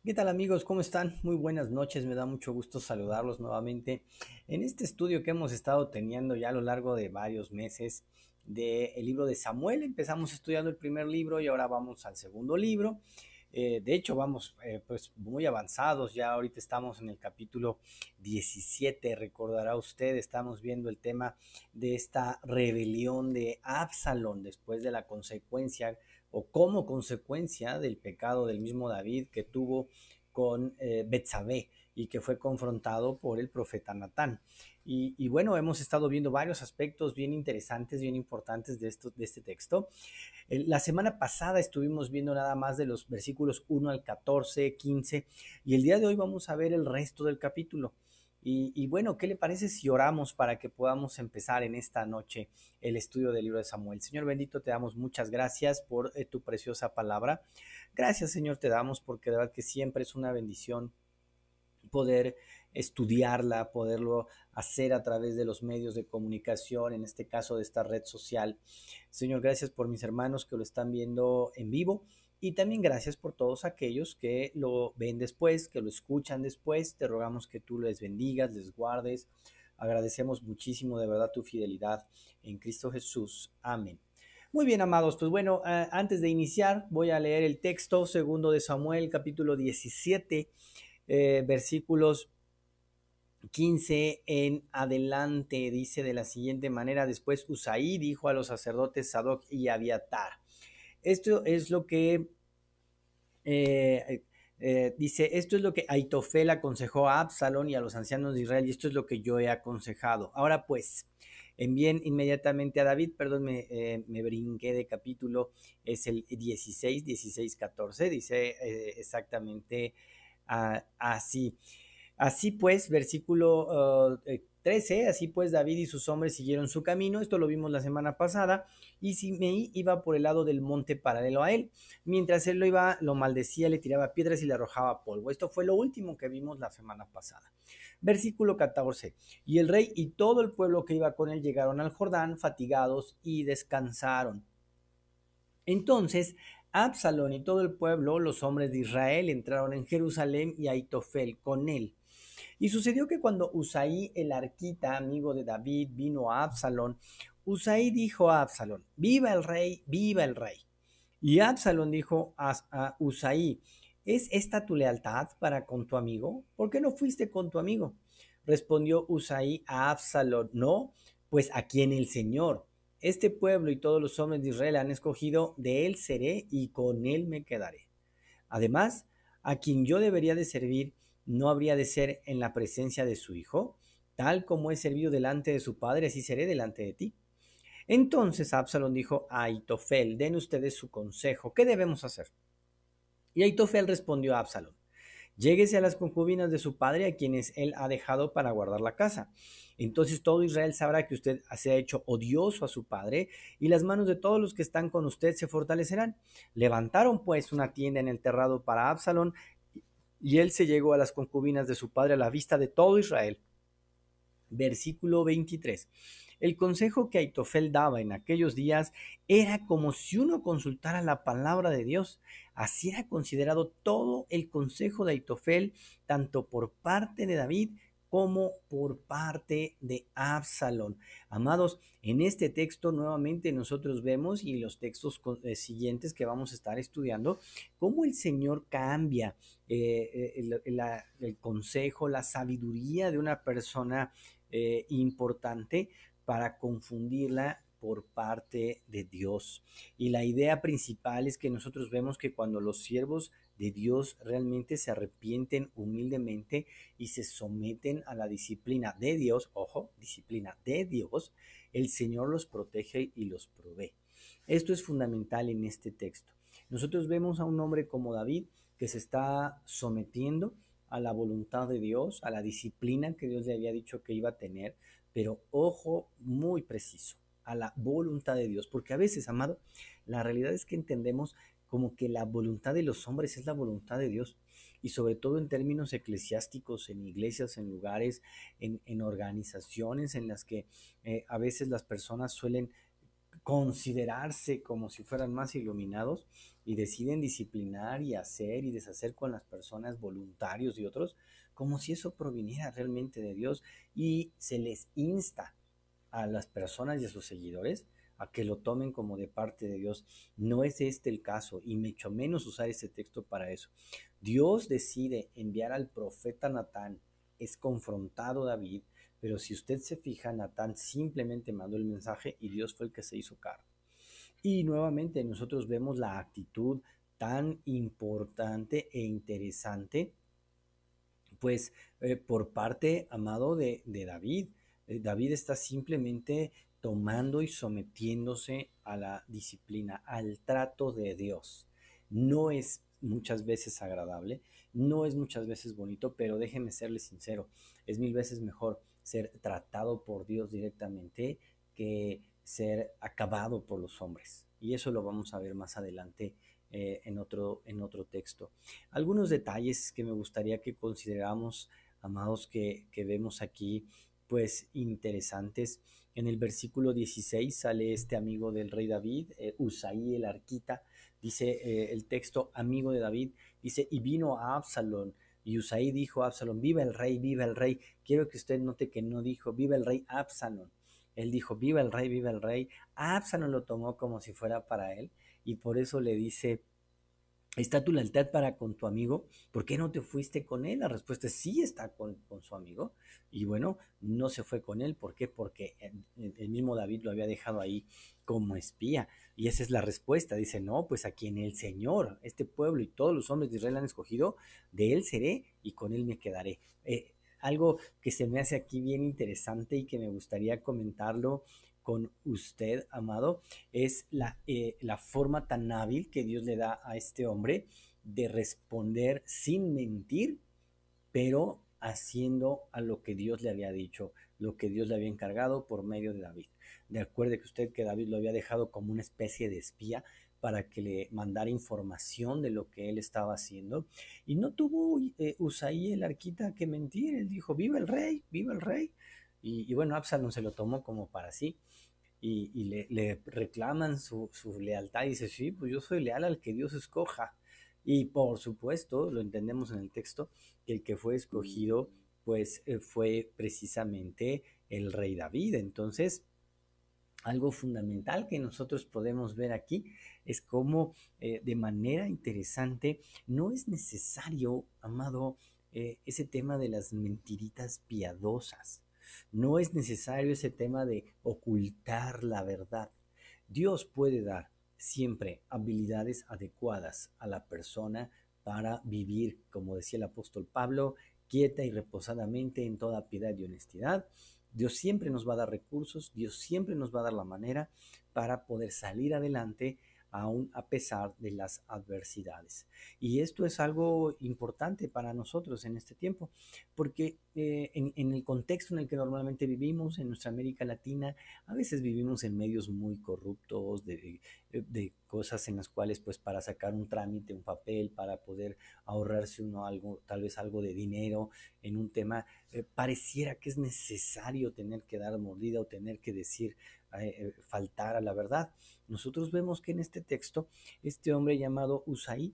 ¿Qué tal amigos? ¿Cómo están? Muy buenas noches, me da mucho gusto saludarlos nuevamente en este estudio que hemos estado teniendo ya a lo largo de varios meses del libro de Samuel. Empezamos estudiando el primer libro y ahora vamos al segundo libro. De hecho, vamos pues muy avanzados, ya ahorita estamos en el capítulo 17. Recordará usted, estamos viendo el tema de esta rebelión de Absalón después de la consecuencia o como consecuencia del pecado del mismo David que tuvo con Betsabé y que fue confrontado por el profeta Natán. Y bueno, hemos estado viendo varios aspectos bien interesantes, bien importantes de este texto. La semana pasada estuvimos viendo nada más de los versículos 1 al 14, 15, y el día de hoy vamos a ver el resto del capítulo. Y bueno, ¿qué le parece si oramos para que podamos empezar en esta noche el estudio del libro de Samuel? Señor bendito, te damos muchas gracias por tu preciosa palabra. Gracias, Señor, te damos porque de verdad que siempre es una bendición poder estudiarla, poderlo hacer a través de los medios de comunicación, en este caso de esta red social. Señor, gracias por mis hermanos que lo están viendo en vivo y también gracias por todos aquellos que lo ven después, que lo escuchan después. Te rogamos que tú les bendigas, les guardes. Agradecemos muchísimo de verdad tu fidelidad en Cristo Jesús. Amén. Muy bien, amados, pues bueno, antes de iniciar voy a leer el texto segundo de Samuel, capítulo 17, versículos 15 en adelante. Dice de la siguiente manera: después Usaí dijo a los sacerdotes Sadoc y Abiatar. Esto es lo que dice, esto es lo que Aitofel aconsejó a Absalón y a los ancianos de Israel, y esto es lo que yo he aconsejado. Ahora pues, envíen inmediatamente a David. Perdón, me brinqué de capítulo. Es el 16, 14. Dice exactamente así. Así pues, versículo 13, así pues David y sus hombres siguieron su camino. Esto lo vimos la semana pasada. Y Simei iba por el lado del monte paralelo a él. Mientras él lo iba, lo maldecía, le tiraba piedras y le arrojaba polvo. Esto fue lo último que vimos la semana pasada. Versículo 14. Y el rey y todo el pueblo que iba con él llegaron al Jordán fatigados y descansaron. Entonces Absalón y todo el pueblo, los hombres de Israel, entraron en Jerusalén y Aitofel con él. Y sucedió que cuando Usaí el arquita, amigo de David, vino a Absalón, Usaí dijo a Absalón: viva el rey, viva el rey. Y Absalón dijo a Usaí: ¿es esta tu lealtad para con tu amigo? ¿Por qué no fuiste con tu amigo? Respondió Usaí a Absalón: no, pues a quien el Señor, este pueblo y todos los hombres de Israel han escogido, de él seré y con él me quedaré. Además, a quien yo debería de servir no habría de ser en la presencia de su hijo. Tal como he servido delante de su padre, así seré delante de ti. Entonces Absalón dijo a Aitofel: den ustedes su consejo, ¿qué debemos hacer? Y Aitofel respondió a Absalón: lléguese a las concubinas de su padre, a quienes él ha dejado para guardar la casa. Entonces todo Israel sabrá que usted se ha hecho odioso a su padre, y las manos de todos los que están con usted se fortalecerán. Levantaron pues una tienda en el terrado para Absalón, y él se llegó a las concubinas de su padre a la vista de todo Israel. Versículo 23. El consejo que Aitofel daba en aquellos días era como si uno consultara la palabra de Dios. Así era considerado todo el consejo de Aitofel, tanto por parte de David como por parte de Absalón. Amados, en este texto nuevamente nosotros vemos, y los textos siguientes que vamos a estar estudiando, cómo el Señor cambia el consejo, la sabiduría de una persona importante para confundirla por parte de Dios. Y la idea principal es que nosotros vemos que cuando los siervos de Dios realmente se arrepienten humildemente y se someten a la disciplina de Dios, ojo, disciplina de Dios, el Señor los protege y los provee. Esto es fundamental en este texto. Nosotros vemos a un hombre como David que se está sometiendo a la voluntad de Dios, a la disciplina que Dios le había dicho que iba a tener, pero ojo muy preciso, a la voluntad de Dios, porque a veces, amado, la realidad es que entendemos como que la voluntad de los hombres es la voluntad de Dios, y sobre todo en términos eclesiásticos, en iglesias, en lugares, en organizaciones en las que a veces las personas suelen considerarse como si fueran más iluminados y deciden disciplinar y hacer y deshacer con las personas, voluntarios y otros, como si eso proviniera realmente de Dios, y se les insta a las personas y a sus seguidores a que lo tomen como de parte de Dios. No es este el caso, y mucho menos usar ese texto para eso. Dios decide enviar al profeta Natán, es confrontado David, pero si usted se fija, Natán simplemente mandó el mensaje y Dios fue el que se hizo cargo. Y nuevamente nosotros vemos la actitud tan importante e interesante, pues por parte, amado, de David. David está simplemente tomando y sometiéndose a la disciplina, al trato de Dios. No es muchas veces agradable, no es muchas veces bonito, pero déjeme serle sincero, es mil veces mejor ser tratado por Dios directamente que ser acabado por los hombres. Y eso lo vamos a ver más adelante en otro texto. Algunos detalles que me gustaría que consideramos, amados, que vemos aquí, pues interesantes. En el versículo 16 sale este amigo del rey David, Usaí el arquita, dice el texto, amigo de David, dice, y vino a Absalón, y Usaí dijo a Absalón, viva el rey, viva el rey. Quiero que usted note que no dijo, viva el rey Absalón. Él dijo, viva el rey, viva el rey. Absalón lo tomó como si fuera para él, y por eso le dice, ¿está tu lealtad para con tu amigo? ¿Por qué no te fuiste con él? La respuesta es sí, está con su amigo. Y bueno, no se fue con él. ¿Por qué? Porque el mismo David lo había dejado ahí como espía. Y esa es la respuesta. Dice, no, pues a quien el Señor, este pueblo y todos los hombres de Israel han escogido, de él seré y con él me quedaré. Algo que se me hace aquí bien interesante y que me gustaría comentarlo con usted, amado, es la forma tan hábil que Dios le da a este hombre de responder sin mentir, pero haciendo a lo que Dios le había dicho, lo que Dios le había encargado por medio de David. De acuerdo que usted que David lo había dejado como una especie de espía para que le mandara información de lo que él estaba haciendo. Y no tuvo Usaí el arquita que mentir, él dijo, viva el rey, viva el rey. Y bueno, Absalón se lo tomó como para sí y le reclaman su lealtad y dice, sí, pues yo soy leal al que Dios escoja. Y por supuesto, lo entendemos en el texto, que el que fue escogido, pues fue precisamente el rey David. Entonces, algo fundamental que nosotros podemos ver aquí es cómo de manera interesante no es necesario, amado, ese tema de las mentiritas piadosas. No es necesario ese tema de ocultar la verdad. Dios puede dar siempre habilidades adecuadas a la persona para vivir, como decía el apóstol Pablo, quieta y reposadamente en toda piedad y honestidad. Dios siempre nos va a dar recursos, Dios siempre nos va a dar la manera para poder salir adelante aún a pesar de las adversidades. Y esto es algo importante para nosotros en este tiempo, porque en el contexto en el que normalmente vivimos, en nuestra América Latina, a veces vivimos en medios muy corruptos, de cosas en las cuales pues para sacar un trámite, un papel, para poder ahorrarse uno algo, tal vez algo de dinero en un tema, pareciera que es necesario tener que dar mordida o tener que decir, faltar a la verdad. Nosotros vemos que en este texto, este hombre llamado Usaí,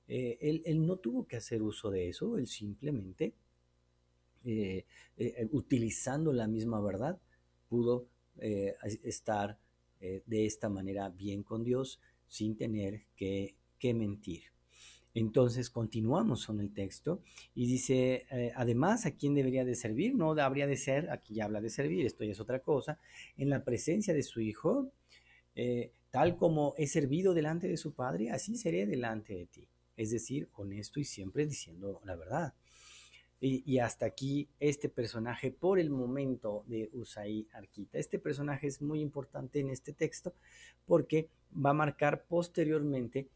él no tuvo que hacer uso de eso, él simplemente, utilizando la misma verdad, pudo estar de esta manera bien con Dios sin tener que mentir. Entonces continuamos con el texto y dice, además, ¿a quién debería de servir? No habría de ser, aquí ya habla de servir, esto ya es otra cosa, en la presencia de su Hijo, tal como he servido delante de su Padre, así seré delante de ti. Es decir, honesto y siempre diciendo la verdad. Y hasta aquí este personaje por el momento de Usaí Arquita. Este personaje es muy importante en este texto porque va a marcar posteriormente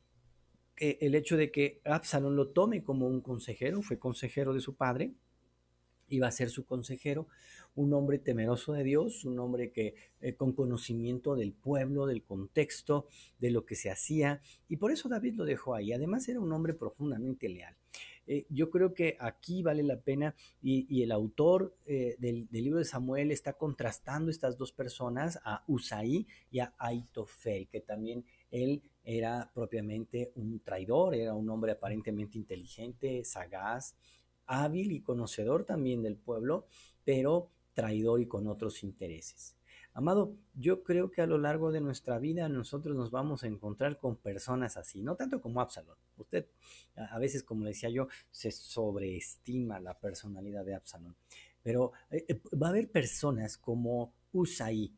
el hecho de que Absalón lo tome como un consejero, fue consejero de su padre, iba a ser su consejero, un hombre temeroso de Dios, un hombre que con conocimiento del pueblo, del contexto, de lo que se hacía, y por eso David lo dejó ahí. Además era un hombre profundamente leal. Yo creo que aquí vale la pena, y el autor del libro de Samuel está contrastando estas dos personas, a Usaí y a Aitofel, que también él era propiamente un traidor, era un hombre aparentemente inteligente, sagaz, hábil y conocedor también del pueblo, pero traidor y con otros intereses. Amado, yo creo que a lo largo de nuestra vida nosotros nos vamos a encontrar con personas así, no tanto como Absalón. Usted, a veces, como le decía yo, se sobreestima la personalidad de Absalón, pero va a haber personas como Usaí,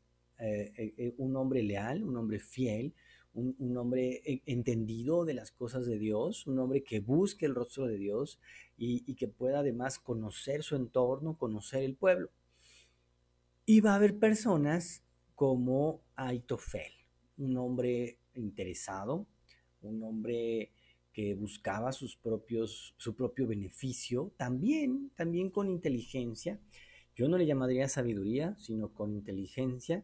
un hombre leal, un hombre fiel, un hombre entendido de las cosas de Dios, un hombre que busque el rostro de Dios y que pueda además conocer su entorno, conocer el pueblo. Y va a haber personas como Aitofel, un hombre interesado, un hombre que buscaba su propio beneficio, también con inteligencia. Yo no le llamaría sabiduría, sino con inteligencia,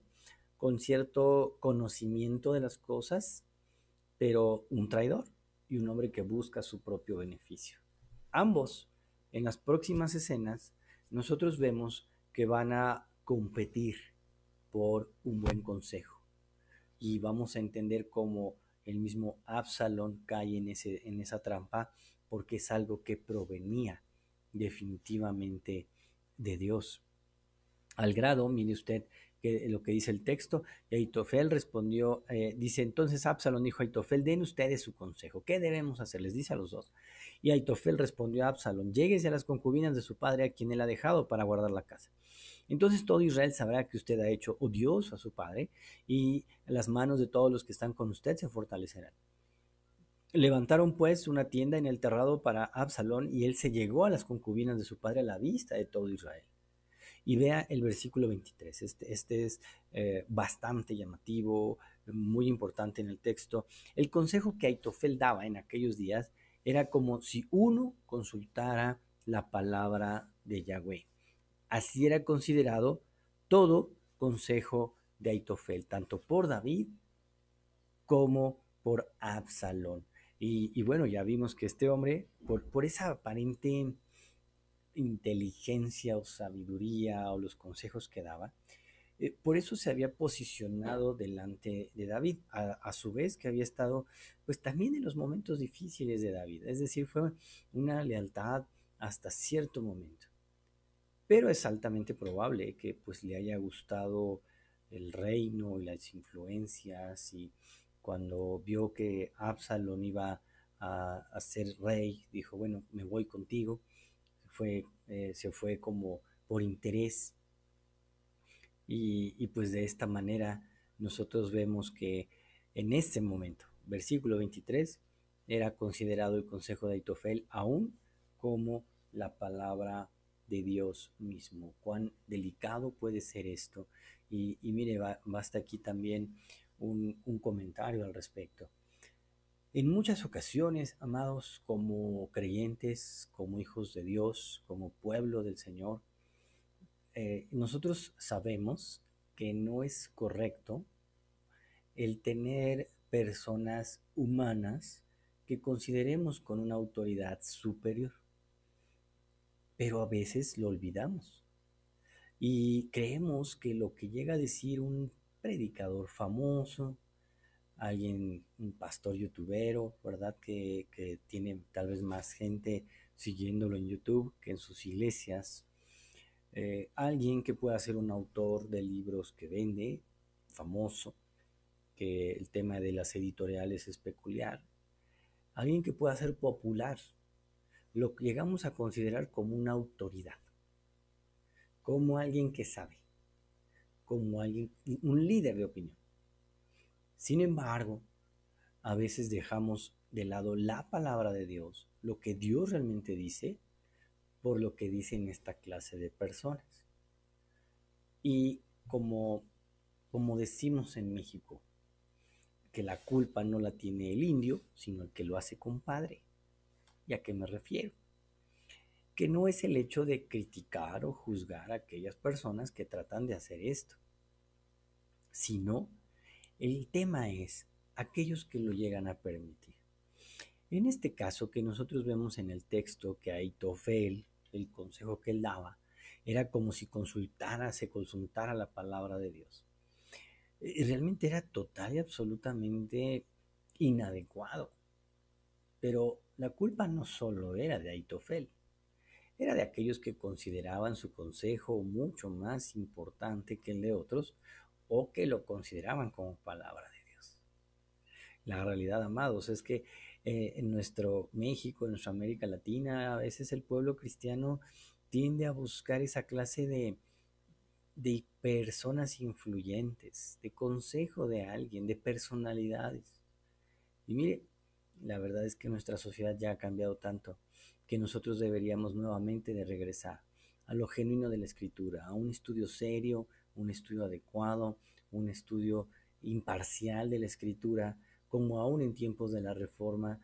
con cierto conocimiento de las cosas, pero un traidor y un hombre que busca su propio beneficio. Ambos, en las próximas escenas, nosotros vemos que van a competir por un buen consejo. Y vamos a entender cómo el mismo Absalón cae en esa trampa, porque es algo que provenía definitivamente de Dios. Al grado, mire usted que lo que dice el texto, y Aitofel respondió, dice, entonces Absalón dijo a Aitofel, den ustedes su consejo, ¿qué debemos hacer? Les dice a los dos. Y Aitofel respondió a Absalón, lléguese a las concubinas de su padre a quien él ha dejado para guardar la casa. Entonces todo Israel sabrá que usted ha hecho odioso a su padre, y las manos de todos los que están con usted se fortalecerán. Levantaron pues una tienda en el terrado para Absalón, y él se llegó a las concubinas de su padre a la vista de todo Israel. Y vea el versículo 23. Este es bastante llamativo, muy importante en el texto. El consejo que Aitofel daba en aquellos días era como si uno consultara la palabra de Yahweh. Así era considerado todo consejo de Aitofel, tanto por David como por Absalón. Y bueno, ya vimos que este hombre, por esa aparente inteligencia o sabiduría o los consejos que daba, por eso se había posicionado delante de David, a su vez que había estado pues también en los momentos difíciles de David, es decir, fue una lealtad hasta cierto momento. Pero es altamente probable que pues le haya gustado el reino y las influencias, y cuando vio que Absalón iba a ser rey, dijo, bueno, me voy contigo. Se fue como por interés, y pues de esta manera nosotros vemos que en este momento, versículo 23, era considerado el consejo de Aitofel aún como la palabra de Dios mismo. Cuán delicado puede ser esto. Y mire, basta aquí también un comentario al respecto. En muchas ocasiones, amados, como creyentes, como hijos de Dios, como pueblo del Señor, nosotros sabemos que no es correcto el tener personas humanas que consideremos con una autoridad superior, pero a veces lo olvidamos y creemos que lo que llega a decir un predicador famoso, alguien, un pastor youtubero, ¿verdad? Que tiene tal vez más gente siguiéndolo en YouTube que en sus iglesias, alguien que pueda ser un autor de libros que vende, famoso, que el tema de las editoriales es peculiar, alguien que pueda ser popular, lo que llegamos a considerar como una autoridad, como alguien que sabe, como alguien, un líder de opinión. Sin embargo, a veces dejamos de lado la palabra de Dios, lo que Dios realmente dice, por lo que dicen esta clase de personas. Y como decimos en México, que la culpa no la tiene el indio, sino el que lo hace compadre. ¿Y a qué me refiero? que no es el hecho de criticar o juzgar a aquellas personas que tratan de hacer esto, sino el tema es aquellos que lo llegan a permitir. En este caso que nosotros vemos en el texto que Aitofel, el consejo que él daba, era como si se consultara la palabra de Dios. Y realmente era total y absolutamente inadecuado. Pero la culpa no solo era de Aitofel, era de aquellos que consideraban su consejo mucho más importante que el de otros o que lo consideraban como palabra de Dios. La realidad, amados, es que en nuestro México, en nuestra América Latina, a veces el pueblo cristiano tiende a buscar esa clase de personas influyentes, de consejo de alguien, de personalidades. Y mire, la verdad es que nuestra sociedad ya ha cambiado tanto que nosotros deberíamos nuevamente de regresar a lo genuino de la escritura, a un estudio serio, un estudio adecuado, un estudio imparcial de la escritura, como aún en tiempos de la Reforma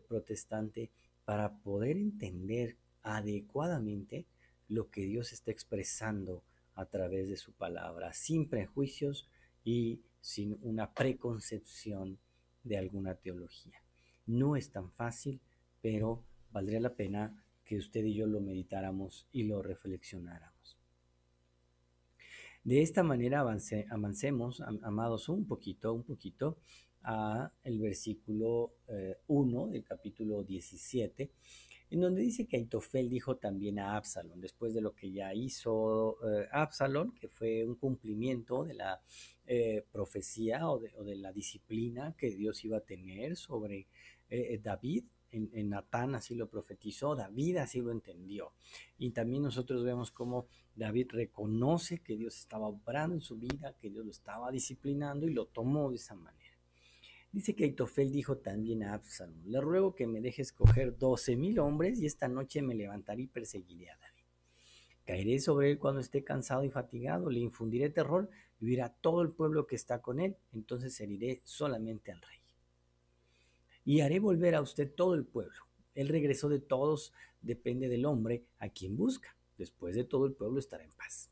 protestante, para poder entender adecuadamente lo que Dios está expresando a través de su palabra, sin prejuicios y sin una preconcepción de alguna teología. No es tan fácil, pero valdría la pena que usted y yo lo meditáramos y lo reflexionáramos. De esta manera avancemos, amados, un poquito, a el versículo 1 del capítulo 17, en donde dice que Aitofel dijo también a Absalón, después de lo que ya hizo Absalón, que fue un cumplimiento de la profecía o de la disciplina que Dios iba a tener sobre David. En Natán así lo profetizó, David así lo entendió. Y también nosotros vemos cómo David reconoce que Dios estaba obrando en su vida, que Dios lo estaba disciplinando y lo tomó de esa manera. Dice que Aitofel dijo también a Absalón, le ruego que me deje escoger 12,000 hombres y esta noche me levantaré y perseguiré a David. Caeré sobre él cuando esté cansado y fatigado, le infundiré terror y huirá todo el pueblo que está con él, entonces heriré solamente al rey. Y haré volver a usted todo el pueblo. El regreso de todos depende del hombre a quien busca. Después de todo el pueblo estará en paz.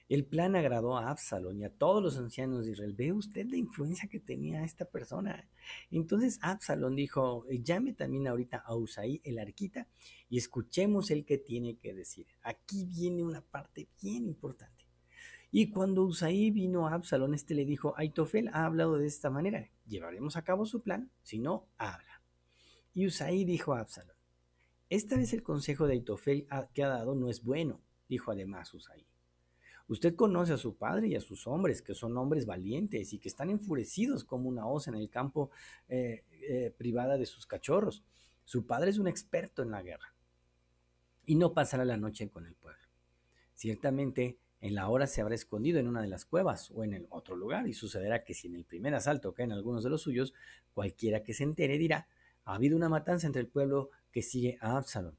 El plan agradó a Absalón y a todos los ancianos de Israel. ¿Ve usted la influencia que tenía esta persona? Entonces Absalón dijo, llame también ahorita a Usaí el arquita y escuchemos el que tiene que decir. Aquí viene una parte bien importante. Y cuando Usaí vino a Absalón, este le dijo, Aitofel ha hablado de esta manera, llevaremos a cabo su plan, si no, habla. Y Usaí dijo a Absalón, esta vez el consejo de Aitofel que ha dado no es bueno, dijo además Usaí. Usted conoce a su padre y a sus hombres, que son hombres valientes y que están enfurecidos como una osa en el campo privada de sus cachorros. Su padre es un experto en la guerra y no pasará la noche con el pueblo. Ciertamente, en la hora se habrá escondido en una de las cuevas o en el otro lugar y sucederá que si en el primer asalto caen algunos de los suyos, cualquiera que se entere dirá, ha habido una matanza entre el pueblo que sigue a Absalón.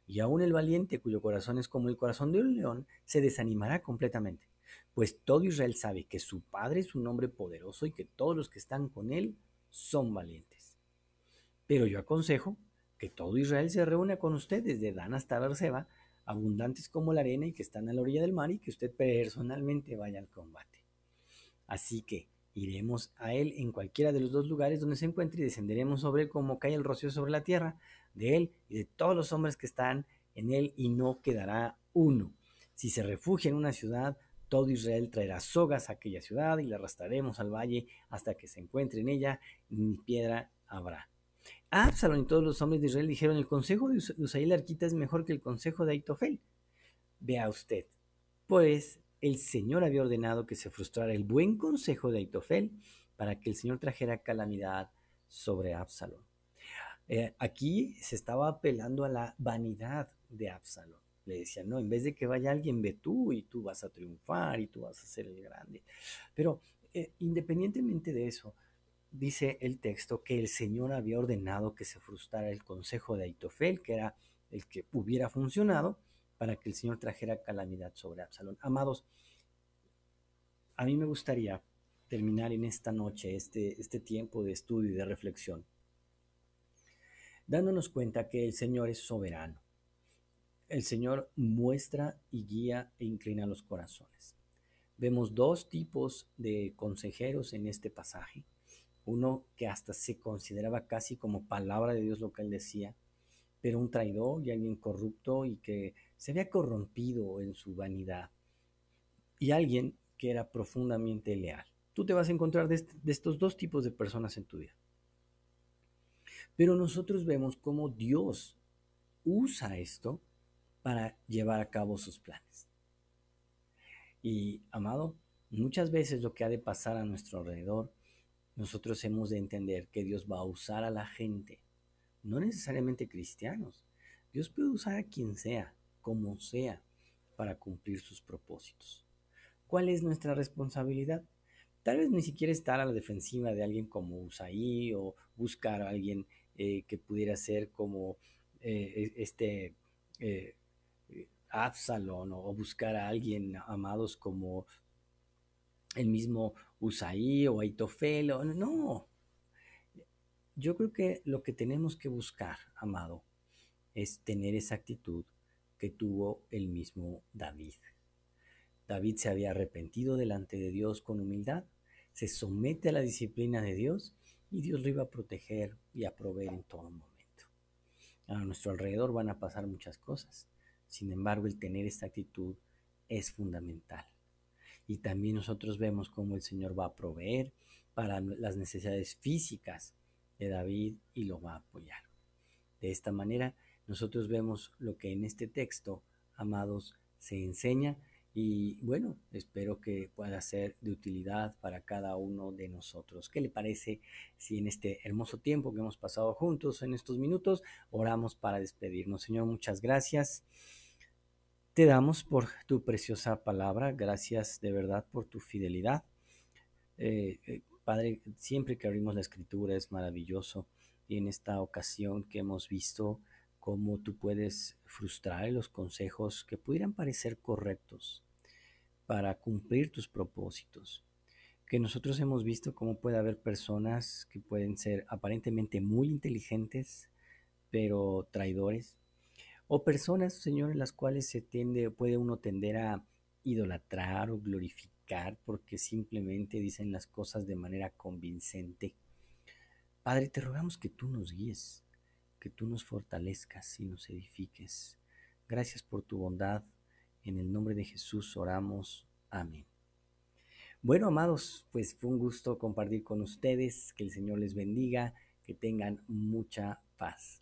Y aún el valiente, cuyo corazón es como el corazón de un león, se desanimará completamente, pues todo Israel sabe que su padre es un hombre poderoso y que todos los que están con él son valientes. Pero yo aconsejo que todo Israel se reúna con usted desde Dan hasta Beerseba, abundantes como la arena y que están a la orilla del mar, y que usted personalmente vaya al combate. Así que iremos a él en cualquiera de los dos lugares donde se encuentre y descenderemos sobre él como cae el rocío sobre la tierra, de él y de todos los hombres que están en él, y no quedará uno. Si se refugia en una ciudad, todo Israel traerá sogas a aquella ciudad y la arrastraremos al valle hasta que se encuentre en ella, ni piedra habrá. Absalón y todos los hombres de Israel dijeron, el consejo de Usaí el arquita es mejor que el consejo de Aitofel. Vea usted, pues el Señor había ordenado que se frustrara el buen consejo de Aitofel para que el Señor trajera calamidad sobre Absalón. Aquí se estaba apelando a la vanidad de Absalón. Le decían, no, en vez de que vaya alguien, ve tú y tú vas a triunfar y tú vas a ser el grande. Pero independientemente de eso, dice el texto que el Señor había ordenado que se frustrara el consejo de Aitofel, que era el que hubiera funcionado para que el Señor trajera calamidad sobre Absalón. Amados, a mí me gustaría terminar en esta noche este tiempo de estudio y de reflexión, dándonos cuenta que el Señor es soberano, el Señor muestra y guía e inclina los corazones. Vemos dos tipos de consejeros en este pasaje. Uno que hasta se consideraba casi como palabra de Dios lo que él decía, pero un traidor y alguien corrupto y que se había corrompido en su vanidad. Y alguien que era profundamente leal. Tú te vas a encontrar de estos dos tipos de personas en tu vida. Pero nosotros vemos cómo Dios usa esto para llevar a cabo sus planes. Y, amado, muchas veces lo que ha de pasar a nuestro alrededor, nosotros hemos de entender que Dios va a usar a la gente, no necesariamente cristianos. Dios puede usar a quien sea, como sea, para cumplir sus propósitos. ¿Cuál es nuestra responsabilidad? Tal vez ni siquiera estar a la defensiva de alguien como Usaí o buscar a alguien que pudiera ser como este eh, Absalón o buscar a alguien, amados, como el mismo Usaí o Aitofel. No, yo creo que lo que tenemos que buscar, amado, es tener esa actitud que tuvo el mismo David. David se había arrepentido delante de Dios con humildad, se somete a la disciplina de Dios y Dios lo iba a proteger y a proveer en todo momento. A nuestro alrededor van a pasar muchas cosas, sin embargo el tener esta actitud es fundamental. Y también nosotros vemos cómo el Señor va a proveer para las necesidades físicas de David y lo va a apoyar. De esta manera, nosotros vemos lo que en este texto, amados, se enseña y bueno, espero que pueda ser de utilidad para cada uno de nosotros. ¿Qué le parece si en este hermoso tiempo que hemos pasado juntos en estos minutos, oramos para despedirnos? Señor, muchas gracias. Te damos por tu preciosa palabra, gracias de verdad por tu fidelidad. Padre, siempre que abrimos la escritura es maravilloso y en esta ocasión que hemos visto cómo tú puedes frustrar los consejos que pudieran parecer correctos para cumplir tus propósitos. Que nosotros hemos visto cómo puede haber personas que pueden ser aparentemente muy inteligentes, pero traidores, o personas, Señor, en las cuales puede uno tender a idolatrar o glorificar porque simplemente dicen las cosas de manera convincente. Padre, te rogamos que tú nos guíes, que tú nos fortalezcas y nos edifiques. Gracias por tu bondad. En el nombre de Jesús oramos. Amén. Bueno, amados, pues fue un gusto compartir con ustedes. Que el Señor les bendiga, que tengan mucha paz.